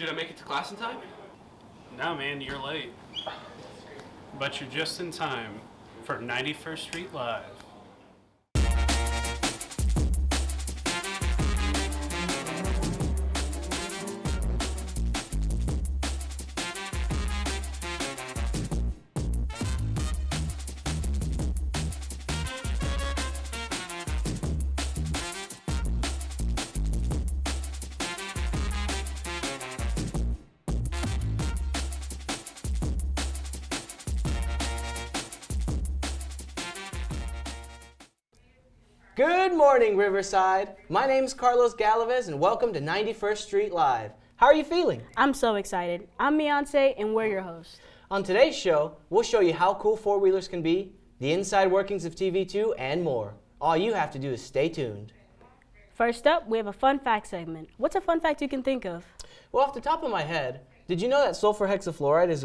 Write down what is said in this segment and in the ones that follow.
Did I make it to class in time? No, man, you're late. But you're just in time for 91st Street Live. Good morning, Riverside. My name's Carlos Galvez, and welcome to 91st Street Live. How are you feeling? I'm so excited. I'm Beyonce, and we're your hosts. On today's show, we'll show you how cool four-wheelers can be, the inside workings of TV2, and more. All you have to do is stay tuned. First up, we have a fun fact segment. What's a fun fact you can think of? Well, off the top of my head, did you know that sulfur hexafluoride is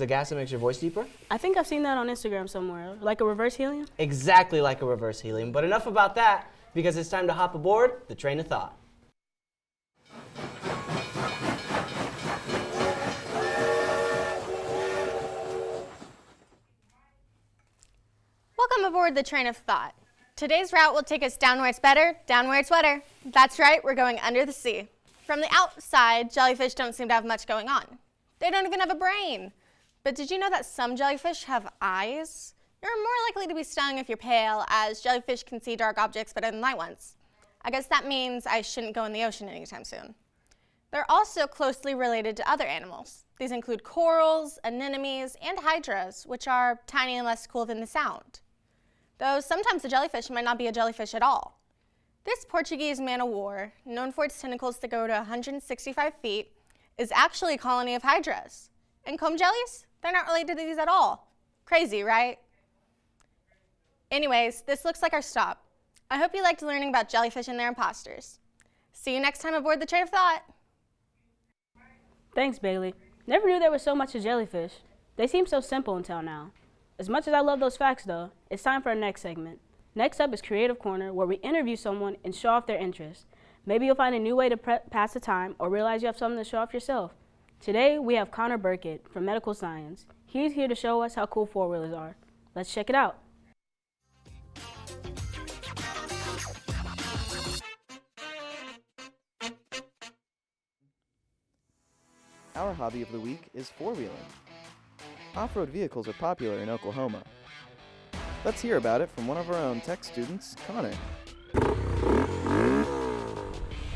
a gas that makes your voice deeper? I think I've seen that on Instagram somewhere, like a reverse helium? Exactly like a reverse helium, but enough about that, because it's time to hop aboard the train of thought. Welcome aboard the train of thought. Today's route will take us down where it's better, down where it's wetter. That's right, we're going under the sea. From the outside, jellyfish don't seem to have much going on. They don't even have a brain. But did you know that some jellyfish have eyes? You're more likely to be stung if you're pale, as jellyfish can see dark objects better than light ones. I guess that means I shouldn't go in the ocean anytime soon. They're also closely related to other animals. These include corals, anemones, and hydras, which are tiny and less cool than they sound. Though sometimes the jellyfish might not be a jellyfish at all. This Portuguese man-o-war, known for its tentacles that go to 165 feet, is actually a colony of hydras. And comb jellies? They're not related to these at all. Crazy, right? Anyways, this looks like our stop. I hope you liked learning about jellyfish and their imposters. See you next time aboard the Train of Thought. Thanks, Bailey. Never knew there was so much to jellyfish. They seem so simple until now. As much as I love those facts, though, it's time for our next segment. Next up is Creative Corner, where we interview someone and show off their interest. Maybe you'll find a new way to pass the time or realize you have something to show off yourself. Today, we have Connor Burkett from Medical Science. He's here to show us how cool four-wheelers are. Let's check it out. Our hobby of the week is four-wheeling. Off-road vehicles are popular in Oklahoma. Let's hear about it from one of our own tech students, Connor.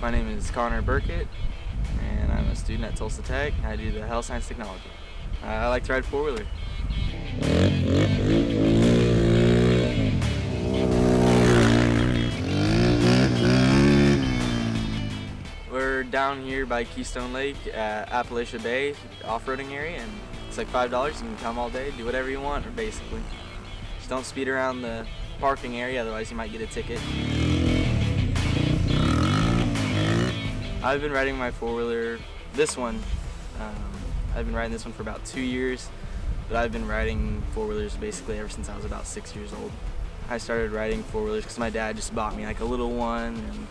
My name is Connor Burkett, and I'm a student at Tulsa Tech. I do the health science technology. I like to ride four-wheeler. We're down here by Keystone Lake at Appalachia Bay off-roading area, and it's like $5. You can come all day, do whatever you want, or basically. Just don't speed around the parking area, otherwise you might get a ticket. I've been riding my four-wheeler, this one. I've been riding this one for about 2 years, but I've been riding four-wheelers basically ever since I was about 6 years old. I started riding four-wheelers because my dad just bought me like a little one, and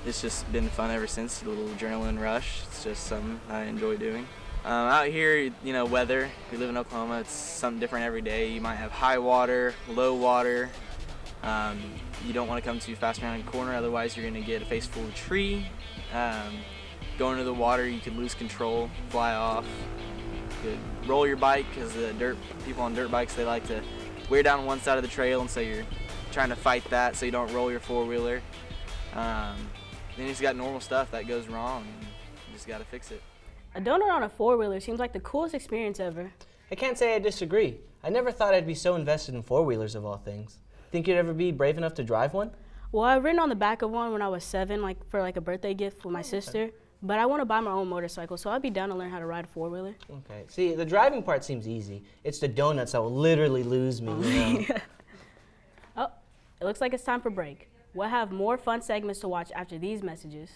it's just been fun ever since, a little adrenaline rush. It's just something I enjoy doing. Out here, weather, we live in Oklahoma, it's something different every day. You might have high water, low water. You don't want to come too fast around a corner, otherwise you're going to get a face full of tree. Going into the water, you could lose control, fly off. You could roll your bike, because the people on dirt bikes, they like to wear down one side of the trail, and so you're trying to fight that so you don't roll your four-wheeler. Then you just got normal stuff that goes wrong, and you just got to fix it. A donut on a four-wheeler seems like the coolest experience ever. I can't say I disagree. I never thought I'd be so invested in four-wheelers of all things. Think you'd ever be brave enough to drive one? Well, I've ridden on the back of one when I was 7, for a birthday gift with my sister. But I want to buy my own motorcycle, so I'd be down to learn how to ride a four-wheeler. Okay. See, the driving part seems easy. It's the donuts that will literally lose me. Oh, it looks like it's time for break. We'll have more fun segments to watch after these messages.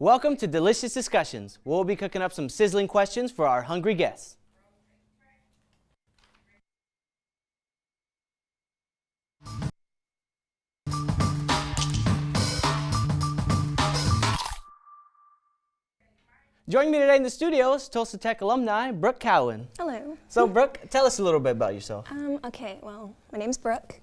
Welcome to Delicious Discussions. We'll be cooking up some sizzling questions for our hungry guests. Joining me today in the studio is Tulsa Tech alumni, Brooke Cowan. Hello. So, Brooke, tell us a little bit about yourself. Okay, well, my name's Brooke.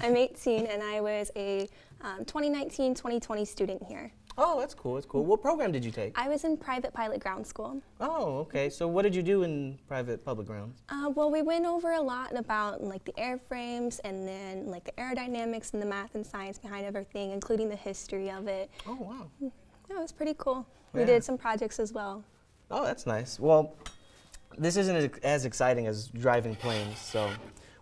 I'm 18 and I was a 2019-2020 student here. Oh, that's cool, that's cool. What program did you take? I was in private pilot ground school. Oh, okay. So what did you do in private public grounds? Well, we went over a lot about like the airframes and then like the aerodynamics and the math and science behind everything, including the history of it. Oh, wow. Yeah, it was pretty cool. Yeah. We did some projects as well. Oh, that's nice. Well, this isn't as exciting as driving planes, so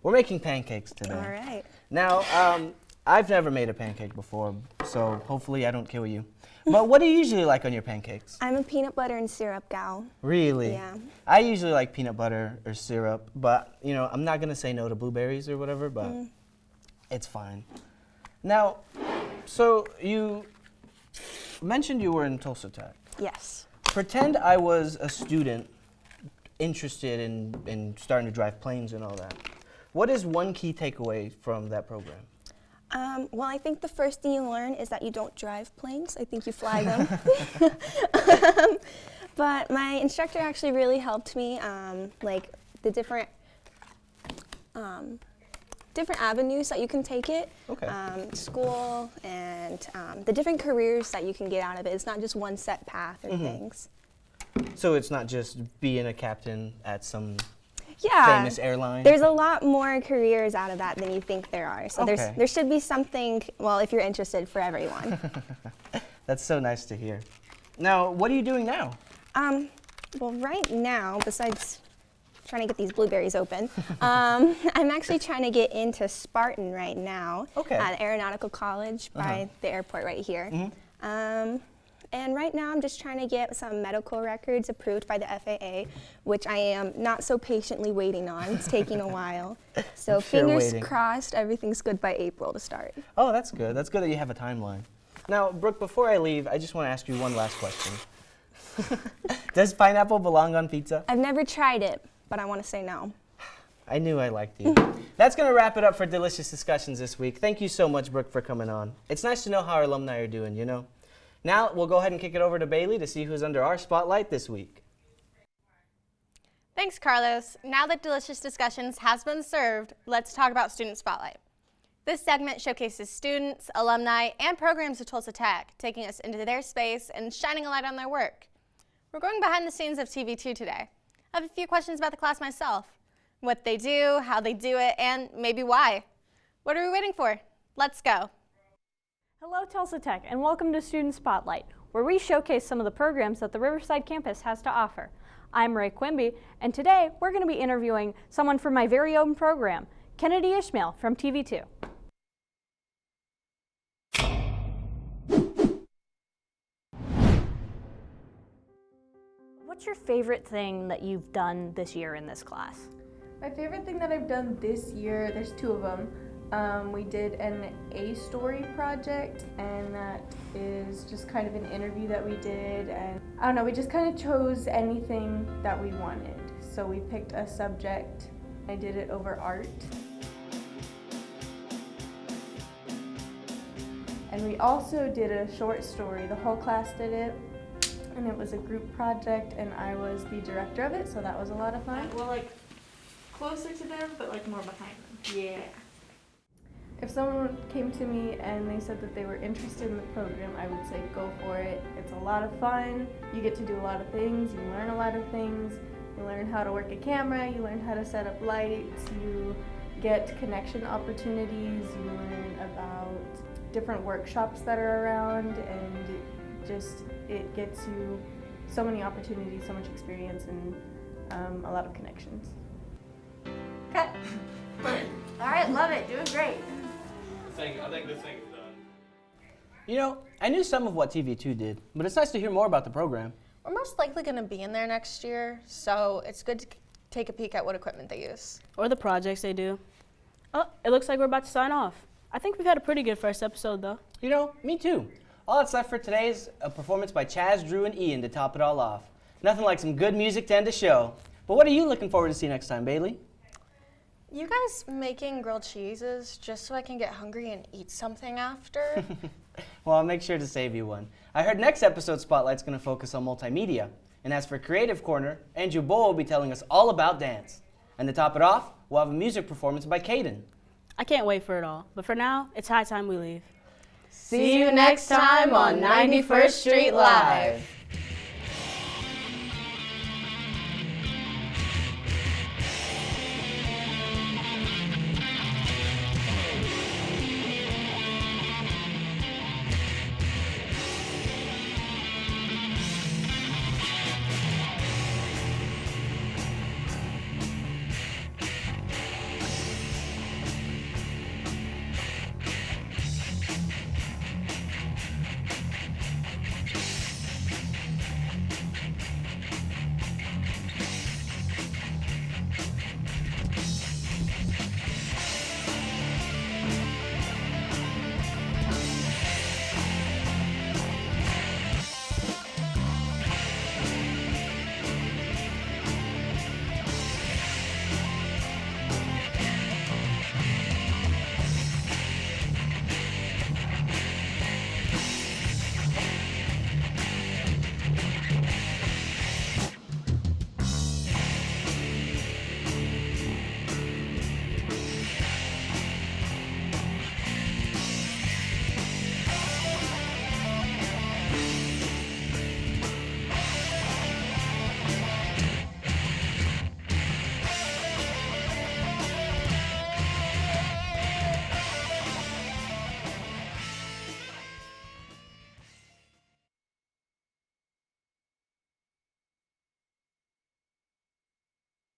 we're making pancakes today. All right. Now, I've never made a pancake before, so hopefully I don't kill you. But what do you usually like on your pancakes? I'm a peanut butter and syrup gal. Really? Yeah. I usually like peanut butter or syrup, but you know, I'm not gonna say no to blueberries or whatever, but it's fine. Now, so you mentioned you were in Tulsa Tech. Yes. Pretend I was a student interested in starting to drive planes and all that. What is one key takeaway from that program? Well, I think the first thing you learn is that you don't drive planes. I think you fly them. But my instructor actually really helped me, like the different avenues that you can take it. Okay. School and the different careers that you can get out of it. It's not just one set path or things. So it's not just being a captain at some Yeah. famous airline? There's a lot more careers out of that than you think there are. So Okay. there should be something, well, if you're interested, for everyone. That's so nice to hear. Now, what are you doing now? Well, right now, besides trying to get these blueberries open, I'm actually trying to get into Spartan right now Okay. at Aeronautical College by the airport right here. And right now I'm just trying to get some medical records approved by the FAA, which I am not so patiently waiting on. It's taking a while. So I'm sure fingers waiting. crossed everything's good by April to start. Oh, that's good. That's good that you have a timeline. Now, Brooke, before I leave, I just want to ask you one last question. Does pineapple belong on pizza? I've never tried it, but I want to say no. I knew I liked you. That's going to wrap it up for Delicious Discussions this week. Thank you so much, Brooke, for coming on. It's nice to know how our alumni are doing, you know? Now, we'll go ahead and kick it over to Bailey to see who's under our spotlight this week. Thanks, Carlos. Now that Delicious Discussions has been served, let's talk about Student Spotlight. This segment showcases students, alumni, and programs of Tulsa Tech, taking us into their space and shining a light on their work. We're going behind the scenes of TV2 today. I have a few questions about the class myself. What they do, how they do it, and maybe why. What are we waiting for? Let's go. Hello Tulsa Tech and welcome to Student Spotlight, where we showcase some of the programs that the Riverside campus has to offer. I'm Ray Quimby, and today we're going to be interviewing someone from my very own program, Kennedy Ishmael from TV2. What's your favorite thing that you've done this year in this class? My favorite thing that I've done this year, there's two of them. We did an A-story project, and that is just kind of an interview that we did, and I don't know, we just kind of chose anything that we wanted. So we picked a subject. I did it over art. And we also did a short story. The whole class did it, and it was a group project, and I was the director of it, so that was a lot of fun. Well, like closer to them, but like more behind them. Yeah. If someone came to me and they said that they were interested in the program, I would say go for it. It's a lot of fun. You get to do a lot of things. You learn a lot of things. You learn how to work a camera. You learn how to set up lights. You get connection opportunities. You learn about different workshops that are around, and just it gets you so many opportunities, so much experience, and a lot of connections. Cut. All right, love it. Doing great. I think this thing is done. You know, I knew some of what TV2 did, but it's nice to hear more about the program. We're most likely going to be in there next year, so it's good to take a peek at what equipment they use. Or the projects they do. Oh, it looks like we're about to sign off. I think we've had a pretty good first episode, though. You know, me too. All that's left for today is a performance by Chaz, Drew, and Ian to top it all off. Nothing like some good music to end a show. But what are you looking forward to see next time, Bailey? You guys making grilled cheeses just so I can get hungry and eat something after? Well, I'll make sure to save you one. I heard next episode Spotlight's going to focus on multimedia. And as for Creative Corner, Andrew Bull will be telling us all about dance. And to top it off, we'll have a music performance by Caden. I can't wait for it all, but for now, it's high time we leave. See you next time on 91st Street Live.